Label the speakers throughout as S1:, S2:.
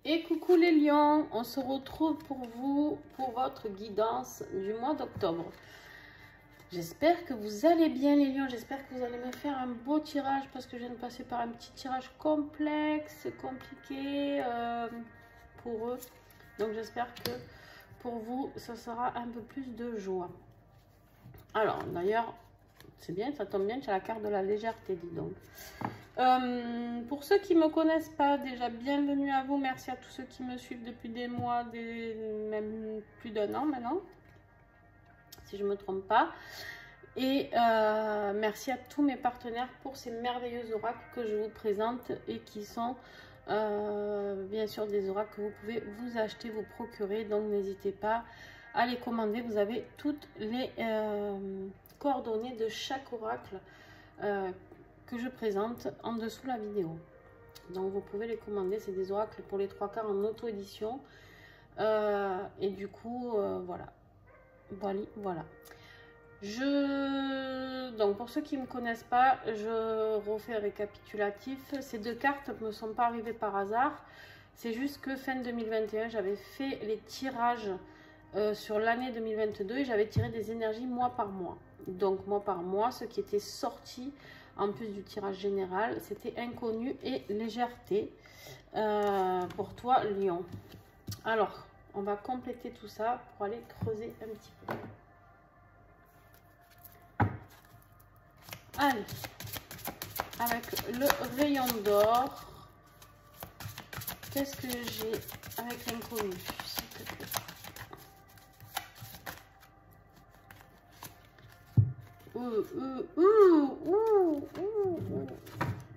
S1: Et coucou les lions, on se retrouve pour vous, pour votre guidance du mois d'octobre. J'espère que vous allez bien les lions, j'espère que vous allez me faire un beau tirage parce que je viens de passer par un petit tirage complexe, compliqué pour eux. Donc j'espère que pour vous, ça sera un peu plus de joie. Alors d'ailleurs, c'est bien, ça tombe bien, j'ai la carte de la légèreté, dis donc. Pour ceux qui ne me connaissent pas, déjà bienvenue à vous. Merci à tous ceux qui me suivent depuis des mois, même plus d'un an maintenant, si je ne me trompe pas. Et merci à tous mes partenaires pour ces merveilleux oracles que je vous présente et qui sont bien sûr des oracles que vous pouvez vous acheter, vous procurer. Donc n'hésitez pas à les commander. Vous avez toutes les coordonnées de chaque oracle que je présente en dessous la vidéo. Donc vous pouvez les commander, c'est des oracles pour les 3/4 en auto-édition. Et du coup, voilà. Donc pour ceux qui ne me connaissent pas, je refais un récapitulatif. Ces deux cartes ne me sont pas arrivées par hasard. C'est juste que fin 2021, j'avais fait les tirages sur l'année 2022 et j'avais tiré des énergies mois par mois. Donc mois par mois, ce qui était sorti en plus du tirage général, c'était inconnu et légèreté pour toi Lion. Alors, on va compléter tout ça pour aller creuser un petit peu. Allez, avec le rayon d'or, qu'est-ce que j'ai avec l'inconnu, s'il te plaît?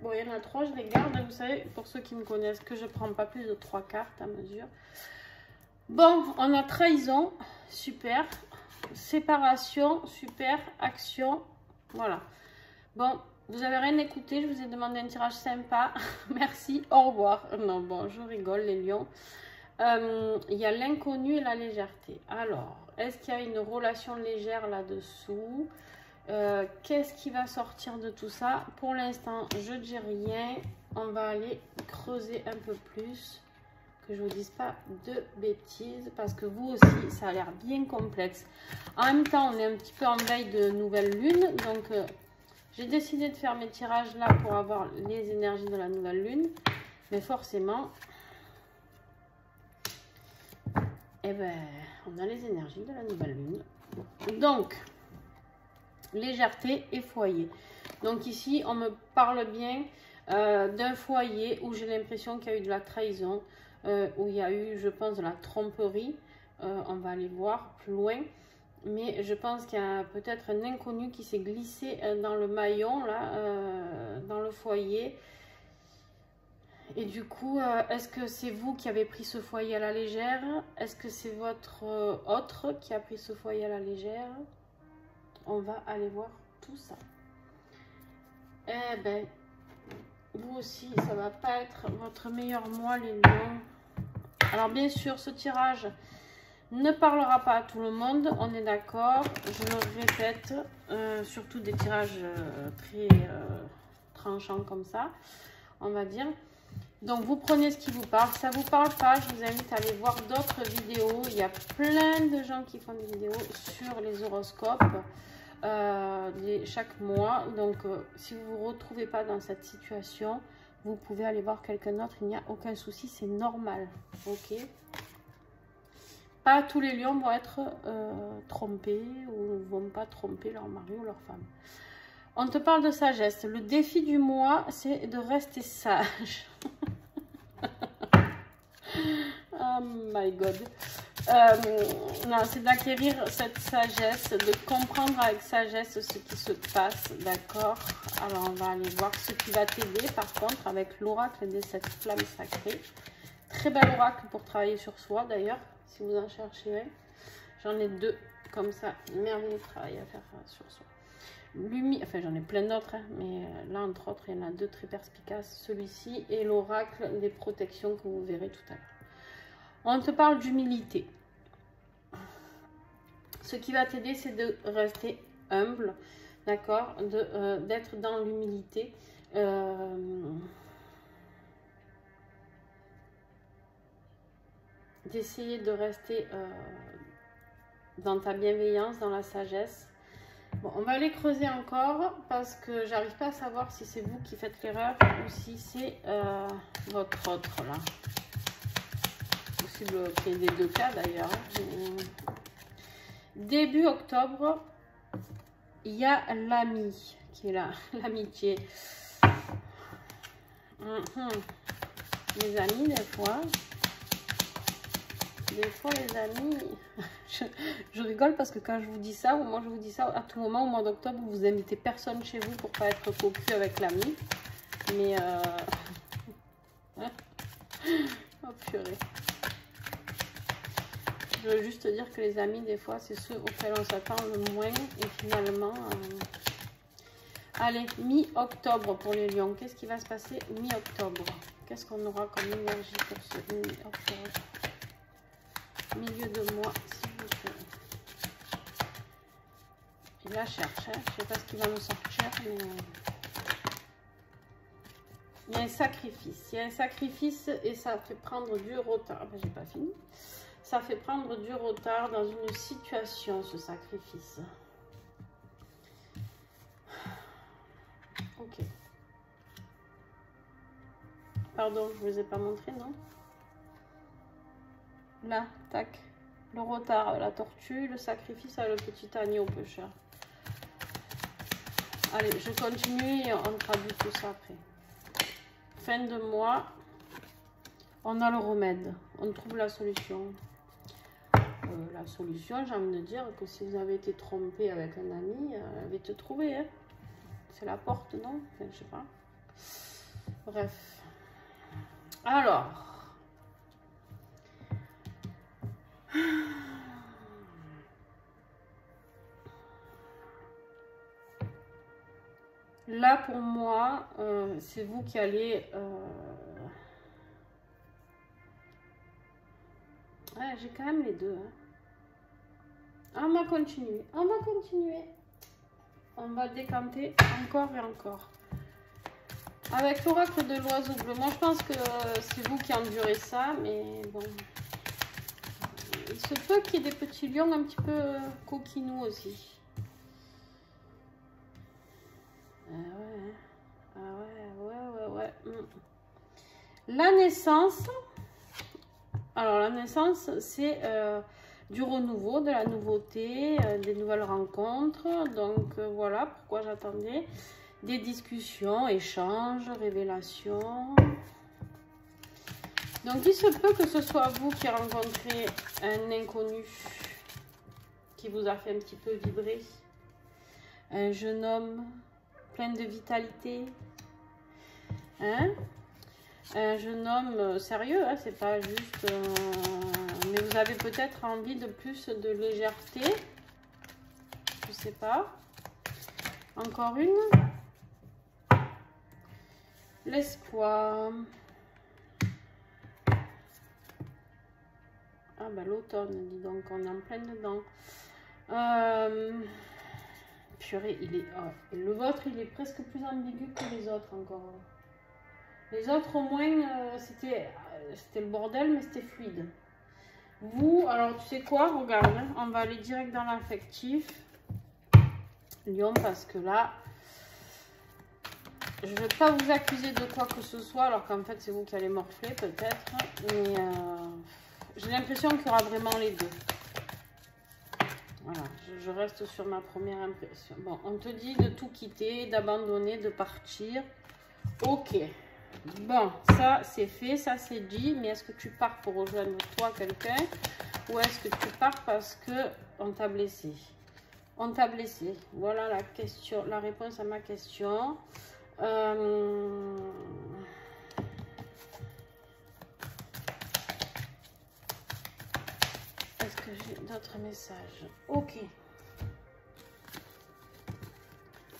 S1: Bon, il y en a 3, je les garde. Vous savez, pour ceux qui me connaissent, que je prends pas plus de 3 cartes à mesure. Bon, on a trahison, super. Séparation, super. Action, voilà. Bon, vous avez rien écouté, je vous ai demandé un tirage sympa. Merci, au revoir. Non, bon, je rigole les lions. Il y a l'inconnu et la légèreté. Alors, est-ce qu'il y a une relation légère là-dessous? Qu'est-ce qui va sortir de tout ça? Pour l'instant, je dis rien. On va aller creuser un peu plus, que je vous dise pas de bêtises, parce que vous aussi, ça a l'air bien complexe. En même temps, on est un petit peu en veille de nouvelle lune, donc j'ai décidé de faire mes tirages là pour avoir les énergies de la nouvelle lune, mais forcément, eh ben, on a les énergies de la nouvelle lune. Donc, légèreté et foyer. Donc ici, on me parle bien d'un foyer où j'ai l'impression qu'il y a eu de la trahison, où il y a eu, je pense, de la tromperie. On va aller voir plus loin. Mais je pense qu'il y a peut-être un inconnu qui s'est glissé dans le maillon, là, dans le foyer. Et du coup, est-ce que c'est vous qui avez pris ce foyer à la légère? Est-ce que c'est votre autre qui a pris ce foyer à la légère? On va aller voir tout ça. Eh ben, vous aussi, ça va pas être votre meilleur mois, les lions. Alors, bien sûr, ce tirage ne parlera pas à tout le monde, on est d'accord. Je le répète, surtout des tirages très tranchants comme ça, on va dire. Donc, vous prenez ce qui vous parle. Si ça ne vous parle pas, je vous invite à aller voir d'autres vidéos. Il y a plein de gens qui font des vidéos sur les horoscopes chaque mois. Donc, si vous ne vous retrouvez pas dans cette situation, vous pouvez aller voir quelqu'un d'autre. Il n'y a aucun souci, c'est normal. Ok? Pas tous les lions vont être trompés ou ne vont pas tromper leur mari ou leur femme. On te parle de sagesse. Le défi du mois, c'est de rester sage. Oh my god. Non, c'est d'acquérir cette sagesse, de comprendre avec sagesse ce qui se passe, d'accord? Alors, on va aller voir ce qui va t'aider, par contre, avec l'oracle des 7 flammes sacrées. Très bel oracle pour travailler sur soi, d'ailleurs, si vous en cherchez un. J'en ai 2, comme ça, merveilleux travail à faire sur soi. Enfin, j'en ai plein d'autres, hein, mais là, entre autres, il y en a 2 très perspicaces. Celui-ci et l'oracle des protections que vous verrez tout à l'heure. On te parle d'humilité. Ce qui va t'aider, c'est de rester humble, d'accord, d'être dans l'humilité. d'essayer de rester dans ta bienveillance, dans la sagesse. Bon, on va aller creuser encore parce que j'arrive pas à savoir si c'est vous qui faites l'erreur ou si c'est votre autre là. Possible qu'il y ait des deux cas d'ailleurs. Début octobre, il y a l'ami qui est là, l'amitié. Les amis, des fois les amis, je rigole parce que quand je vous dis ça, moi je vous dis ça à tout moment au mois d'octobre, vous invitez personne chez vous pour pas être cocu avec l'ami. Mais oh purée. Je veux juste dire que les amis, des fois, c'est ceux auxquels on s'attend le moins. Et finalement, allez, mi-octobre pour les lions. Qu'est-ce qui va se passer mi-octobre? Qu'est-ce qu'on aura comme énergie pour ce mi-octobre? Milieu de mois, s'il vous plaît. Il la cherche, hein. Je ne sais pas ce qu'il va nous sortir, mais il y a un sacrifice. Il y a un sacrifice et ça fait prendre du retard. Ah ben, j'ai pas fini. Ça fait prendre du retard dans une situation, ce sacrifice. Ok. Pardon, je ne vous ai pas montré, non? Là, tac. Le retard, la tortue, le sacrifice à le petit agneau pêcheur. Allez, je continue et on traduit tout ça après. Fin de mois, on a le remède. On trouve la solution. La solution, j'ai envie de dire que si vous avez été trompé avec un ami, elle va te trouver. Hein. C'est la porte, non? Enfin, je sais pas. Bref. Alors. Là, pour moi, c'est vous qui allez... Ouais, j'ai quand même les deux. Hein. On va continuer. On va continuer. On va décanter encore et encore. Avec l'oracle de l'oiseau bleu. Moi, je pense que c'est vous qui endurez ça. Mais bon. Il se peut qu'il y ait des petits lions un petit peu coquinous aussi. Ah ouais. La naissance. Alors, la naissance, c'est du renouveau, de la nouveauté, des nouvelles rencontres. Donc, voilà pourquoi j'attendais. Des discussions, échanges, révélations. Donc, il se peut que ce soit vous qui rencontrez un inconnu qui vous a fait un petit peu vibrer. Un jeune homme plein de vitalité. Hein? Un jeune homme sérieux, hein, c'est pas juste... mais vous avez peut-être envie de plus de légèreté. Je sais pas. Encore une. L'espoir. Ah bah l'automne, dis donc, on est en plein dedans. Purée, il est... Oh, le vôtre, il est presque plus ambigu que les autres encore. Les autres, au moins, c'était le bordel, mais c'était fluide. Vous, alors, tu sais quoi? Regarde, hein, on va aller direct dans l'affectif. Lion, parce que là, je ne vais pas vous accuser de quoi que ce soit, alors qu'en fait, c'est vous qui allez morfler, peut-être. Mais j'ai l'impression qu'il y aura vraiment les deux. Voilà, je reste sur ma première impression. Bon, on te dit de tout quitter, d'abandonner, de partir. Ok. Bon, ça c'est fait, ça c'est dit, mais est-ce que tu pars pour rejoindre toi quelqu'un ou est-ce que tu pars parce que on t'a blessé? On t'a blessé. Voilà la question, la réponse à ma question. Est-ce que j'ai d'autres messages? Ok.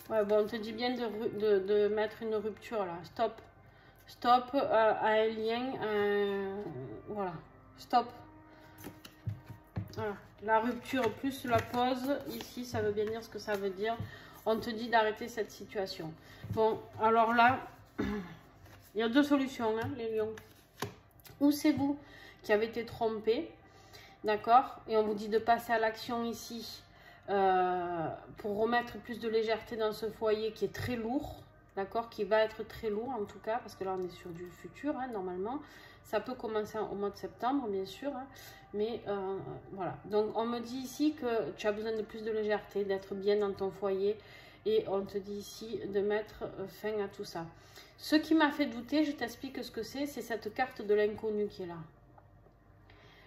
S1: Ouais, bon, on te dit bien de mettre une rupture là. Stop. Stop à un lien. Voilà. Stop. Voilà. La rupture plus la pause. Ici, ça veut bien dire ce que ça veut dire. On te dit d'arrêter cette situation. Bon, alors là, il y a deux solutions, hein, les lions. ou c'est vous qui avez été trompé, d'accord? Et on vous dit de passer à l'action ici pour remettre plus de légèreté dans ce foyer qui est très lourd, d'accord? Qui va être très lourd en tout cas, parce que là on est sur du futur, hein, normalement. Ça peut commencer au mois de septembre, bien sûr, hein, mais voilà. Donc on me dit ici que tu as besoin de plus de légèreté, d'être bien dans ton foyer, et on te dit ici de mettre fin à tout ça. Ce qui m'a fait douter, je t'explique ce que c'est cette carte de l'inconnu qui est là.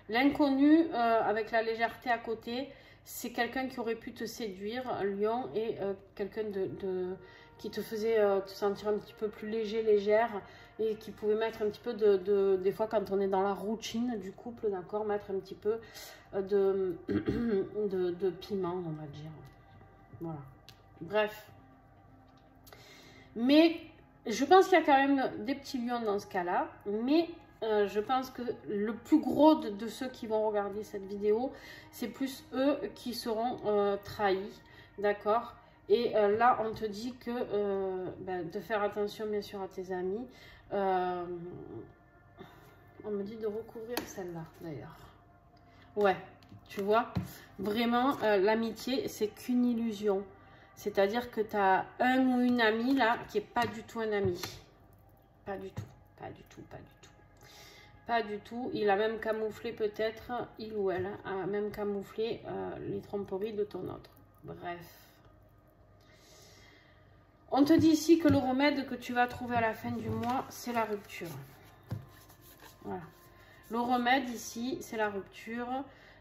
S1: L'inconnu, avec la légèreté à côté, c'est quelqu'un qui aurait pu te séduire, un lion, et quelqu'un qui te faisait te sentir un petit peu plus léger, légère, et qui pouvait mettre un petit peu des fois quand on est dans la routine du couple, d'accord, mettre un petit peu de piment, on va dire. Voilà. Bref. Mais je pense qu'il y a quand même des petits lions dans ce cas-là, mais je pense que le plus gros de ceux qui vont regarder cette vidéo, c'est plus eux qui seront trahis, d'accord? Et là, on te dit que de faire attention, bien sûr, à tes amis. On me dit de recouvrir celle-là, d'ailleurs. Ouais, tu vois, vraiment, l'amitié, c'est qu'une illusion. C'est-à-dire que tu as un ou une amie, là, qui n'est pas du tout un ami. Pas du tout, pas du tout, pas du tout. Pas du tout. Il a même camouflé peut-être, il ou elle, a même camouflé les tromperies de ton autre. Bref. On te dit ici que le remède que tu vas trouver à la fin du mois, c'est la rupture. Voilà. Le remède ici, c'est la rupture.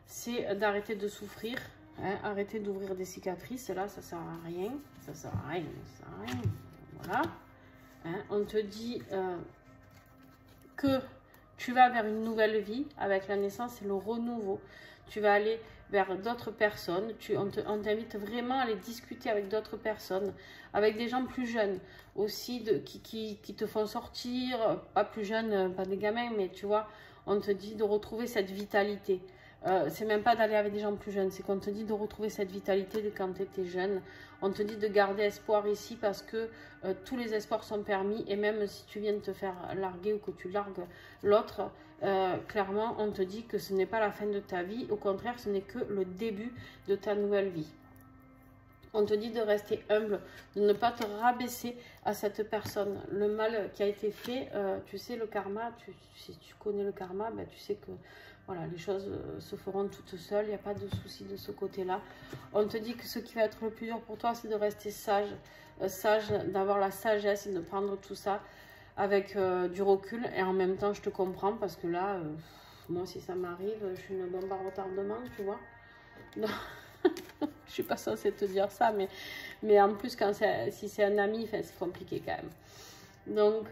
S1: C'est d'arrêter de souffrir. Hein, arrêter d'ouvrir des cicatrices. Là, ça ne sert à rien. Ça sert à rien. Ça sert à rien. Voilà. Hein, on te dit que tu vas vers une nouvelle vie. Avec la naissance, c'est le renouveau. Tu vas aller vers d'autres personnes. On t'invite vraiment à aller discuter avec d'autres personnes, avec des gens plus jeunes aussi, qui te font sortir, pas plus jeunes, pas des gamins, mais tu vois, on te dit de retrouver cette vitalité. C'est même pas d'aller avec des gens plus jeunes, c'est qu'on te dit de retrouver cette vitalité de quand tu étais jeune. On te dit de garder espoir ici parce que tous les espoirs sont permis, et même si tu viens de te faire larguer ou que tu largues l'autre, clairement on te dit que ce n'est pas la fin de ta vie, au contraire ce n'est que le début de ta nouvelle vie. On te dit de rester humble, de ne pas te rabaisser à cette personne. Le mal qui a été fait, tu sais, le karma, si tu connais le karma, ben, tu sais que voilà, les choses se feront toutes seules, il n'y a pas de souci de ce côté-là. On te dit que ce qui va être le plus dur pour toi, c'est de rester sage, d'avoir la sagesse et de prendre tout ça avec du recul. Et en même temps, je te comprends parce que là, moi, si ça m'arrive, je suis une bombe à retardement, tu vois. Non. Je suis pas censée te dire ça, mais en plus, si c'est un ami, c'est compliqué quand même. Donc,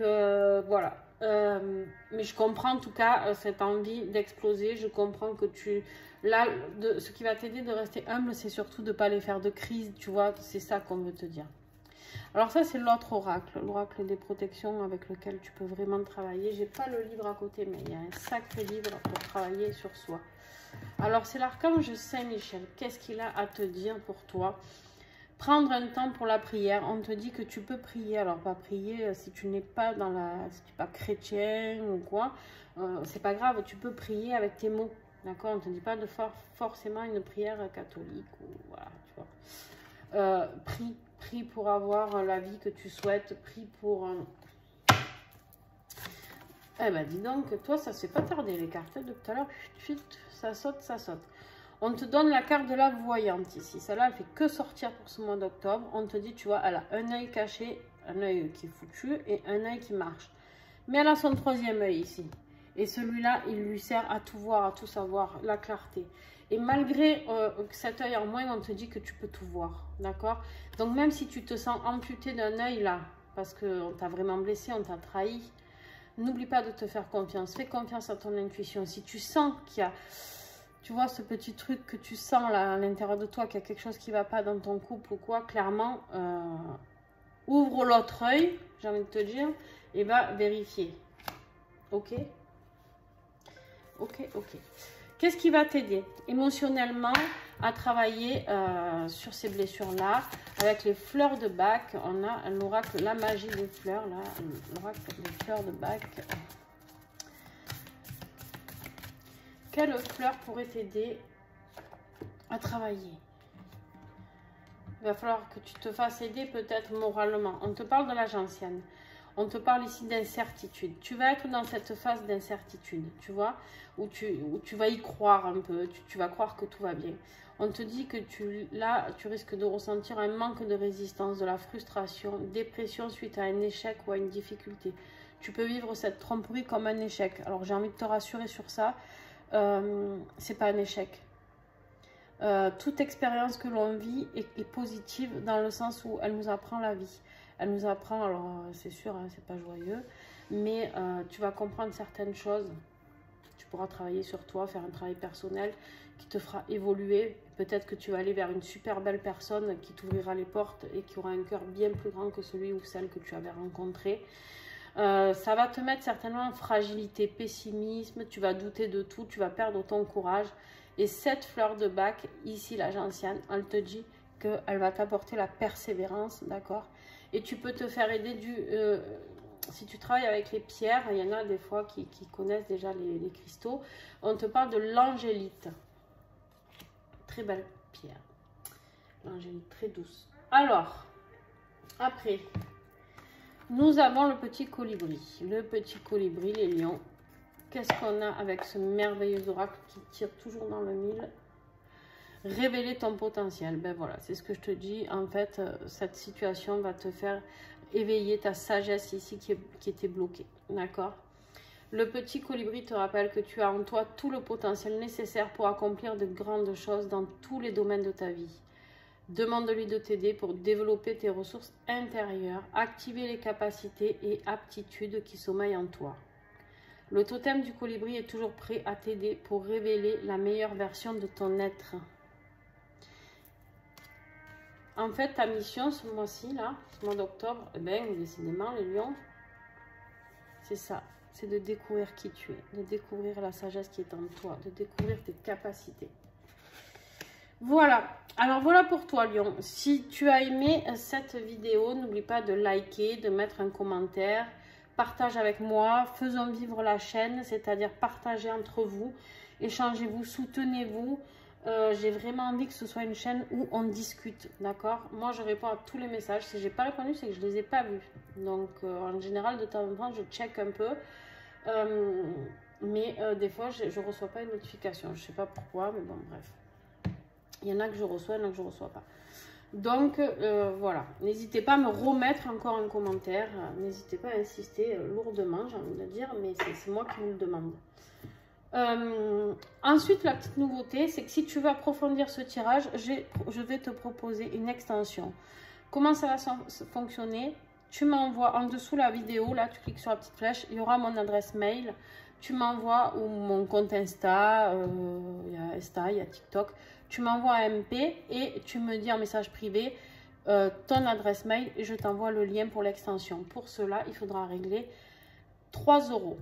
S1: voilà. Mais je comprends en tout cas cette envie d'exploser. Je comprends que là, ce qui va t'aider de rester humble, c'est surtout de ne pas aller faire de crise, tu vois. C'est ça qu'on veut te dire. Alors ça, c'est l'autre oracle, l'oracle des protections avec lequel tu peux vraiment travailler. J'ai pas le livre à côté, mais il y a un sacré livre pour travailler sur soi. Alors, c'est l'archange Saint-Michel. Qu'est-ce qu'il a à te dire pour toi? Prendre un temps pour la prière. On te dit que tu peux prier. Alors, pas prier si tu n'es pas si tu n'es pas chrétien ou quoi. C'est pas grave, tu peux prier avec tes mots. D'accord? On ne te dit pas de faire forcément une prière catholique ou voilà, tu vois. Prie pour avoir la vie que tu souhaites. Prie pour... Eh ben, dis donc, toi, ça ne s'est pas tardé, les cartes de tout à l'heure. Ça saute, ça saute. On te donne la carte de la voyante ici. Celle-là, elle fait que sortir pour ce mois d'octobre. On te dit, tu vois, elle a un œil caché, un œil qui est foutu et un œil qui marche. Mais elle a son troisième œil ici. Et celui-là, il lui sert à tout voir, à tout savoir, la clarté. Et malgré cet œil en moins, on te dit que tu peux tout voir. D'accord? Donc, même si tu te sens amputé d'un œil là, parce qu'on t'a vraiment blessé, on t'a trahi, n'oublie pas de te faire confiance. Fais confiance à ton intuition. Si tu sens qu'il y a, tu vois, ce petit truc que tu sens là à l'intérieur de toi, qu'il y a quelque chose qui ne va pas dans ton couple ou quoi, clairement, ouvre l'autre œil, j'ai envie de te dire, et va vérifier. Ok? Ok, ok. Qu'est-ce qui va t'aider émotionnellement à travailler sur ces blessures-là? Avec les fleurs de Bach, on a l'oracle, la magie des fleurs, là, l'oracle des fleurs de Bach. quelle fleur pourrait t'aider à travailler? Il va falloir que tu te fasses aider peut-être moralement. On te parle de la gentiane. On te parle ici d'incertitude. Tu vas être dans cette phase d'incertitude, tu vois, où tu vas y croire un peu, tu vas croire que tout va bien. On te dit que là, tu risques de ressentir un manque de résistance, de la frustration, dépression suite à un échec ou à une difficulté. Tu peux vivre cette tromperie comme un échec. Alors, j'ai envie de te rassurer sur ça, c'est pas un échec. Toute expérience que l'on vit est positive dans le sens où elle nous apprend la vie. Elle nous apprend, alors c'est sûr, hein, c'est pas joyeux, mais tu vas comprendre certaines choses. Tu pourras travailler sur toi, faire un travail personnel qui te fera évoluer. Peut-être que tu vas aller vers une super belle personne qui t'ouvrira les portes et qui aura un cœur bien plus grand que celui ou celle que tu avais rencontré. Ça va te mettre certainement en fragilité, pessimisme, tu vas douter de tout, tu vas perdre ton courage. Et cette fleur de bac, ici la gentiane, elle te dit qu'elle va t'apporter la persévérance, d'accord? Et tu peux te faire aider si tu travailles avec les pierres, il y en a des fois qui connaissent déjà les cristaux. On te parle de l'angélite. Très belle pierre. L'angélite, très douce. Alors, après, nous avons le petit colibri. Le petit colibri, les lions. Qu'est-ce qu'on a avec ce merveilleux oracle qui tire toujours dans le mille? Révéler ton potentiel. Ben voilà, c'est ce que je te dis. En fait, cette situation va te faire éveiller ta sagesse ici qui était bloquée. D'accord? Le petit colibri te rappelle que tu as en toi tout le potentiel nécessaire pour accomplir de grandes choses dans tous les domaines de ta vie. Demande-lui de t'aider pour développer tes ressources intérieures, activer les capacités et aptitudes qui sommeillent en toi. Le totem du colibri est toujours prêt à t'aider pour révéler la meilleure version de ton être. En fait, ta mission ce mois-ci, là, ce mois d'octobre, eh bien, décidément, les lions, c'est ça. C'est de découvrir qui tu es, de découvrir la sagesse qui est en toi, de découvrir tes capacités. Voilà. Alors, voilà pour toi, lion. Si tu as aimé cette vidéo, n'oublie pas de liker, de mettre un commentaire. Partage avec moi, faisons vivre la chaîne, c'est-à-dire partagez entre vous, échangez-vous, soutenez-vous. J'ai vraiment envie que ce soit une chaîne où on discute, d'accord? Moi, je réponds à tous les messages. Si je n'ai pas répondu, c'est que je ne les ai pas vus. Donc, en général, de temps en temps, je check un peu. Mais des fois, je ne reçois pas une notification. Je ne sais pas pourquoi, mais bon, bref. Il y en a que je reçois, il y en a que je ne reçois pas. Donc, voilà. N'hésitez pas à me remettre encore un commentaire. N'hésitez pas à insister lourdement, j'ai envie de dire, mais c'est moi qui vous le demande. Ensuite, la petite nouveauté, c'est que si tu veux approfondir ce tirage, je vais te proposer une extension. Comment ça va fonctionner? Tu m'envoies en dessous la vidéo, là tu cliques sur la petite flèche, il y aura mon adresse mail. Tu m'envoies ou mon compte Insta, il y a Insta, il y a TikTok. Tu m'envoies un MP et tu me dis en message privé ton adresse mail et je t'envoie le lien pour l'extension. Pour cela, il faudra régler 3 €.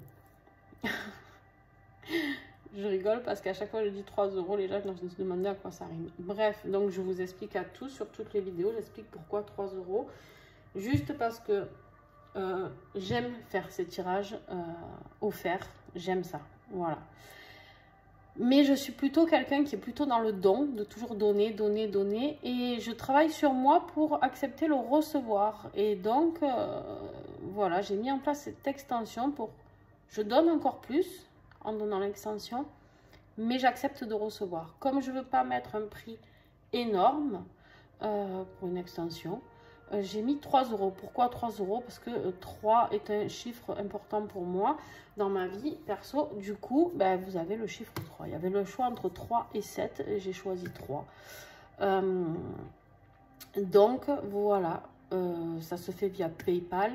S1: Je rigole parce qu'à chaque fois que je dis 3 €, les gens vont se demander à quoi ça rime. Bref, donc je vous explique à tous sur toutes les vidéos, j'explique pourquoi 3 €. Juste parce que j'aime faire ces tirages offerts, j'aime ça, voilà. Mais je suis plutôt quelqu'un qui est plutôt dans le don, de toujours donner, donner, donner. Et je travaille sur moi pour accepter le recevoir. Et donc, voilà, j'ai mis en place cette extension pour... Je donne encore plus en donnant l'extension, mais j'accepte de recevoir. Comme je ne veux pas mettre un prix énorme pour une extension, j'ai mis 3 €. Pourquoi 3 €? Parce que 3 est un chiffre important pour moi dans ma vie perso. Du coup, ben, vous avez le chiffre 3. Il y avait le choix entre 3 et 7 et j'ai choisi 3. Donc, voilà, ça se fait via PayPal.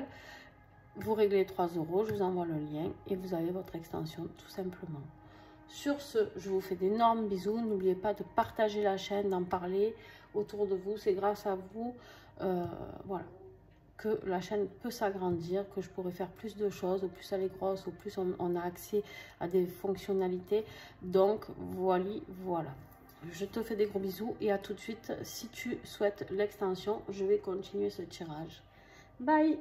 S1: Vous réglez 3 €, je vous envoie le lien et vous avez votre extension tout simplement. Sur ce, je vous fais d'énormes bisous. N'oubliez pas de partager la chaîne, d'en parler autour de vous. C'est grâce à vous voilà, que la chaîne peut s'agrandir, que je pourrais faire plus de choses. Au plus elle est grosse, au plus on a accès à des fonctionnalités. Donc, voilà. Je te fais des gros bisous et à tout de suite. Si tu souhaites l'extension, je vais continuer ce tirage. Bye!